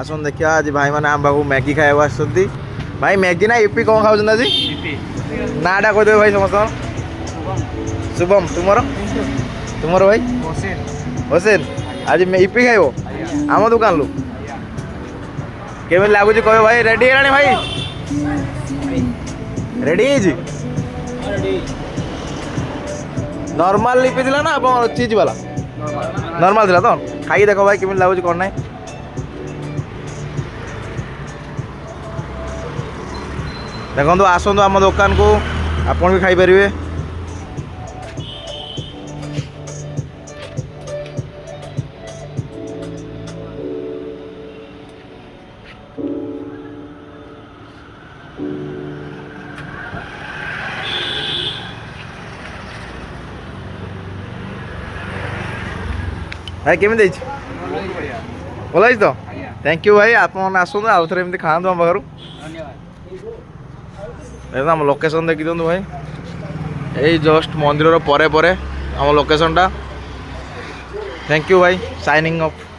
आसन देखिए आज भाई मैंने आम पाक मैगी खाइबा आसछंती भाई मैगी ना यूपी कौन खाऊछन आज नाटा कह देबे भाई समस्त शुभम तुमर भाई होसेन आज यूपी खाइबो आम दुकान लु केमी लगुच कह भाई रेडी है भाई रेडी है नॉर्मल लिपि थिला ना अपन चीज वाला नॉर्मल थिला तो खाई देखो भाई केमी लगुच कोन नै देखो आसतु आम दुकान को आपन भी खाई परिवे भाई केमी भल तो थैंक यू भाई आप आसतु आउ थे एमती खाँतु आम पाखु आम लोकेशन देखी दिखाँ भाई यही जस्ट मंदिर परे परे आम लोकेशन टा थैंक यू भाई साइनिंग ऑफ।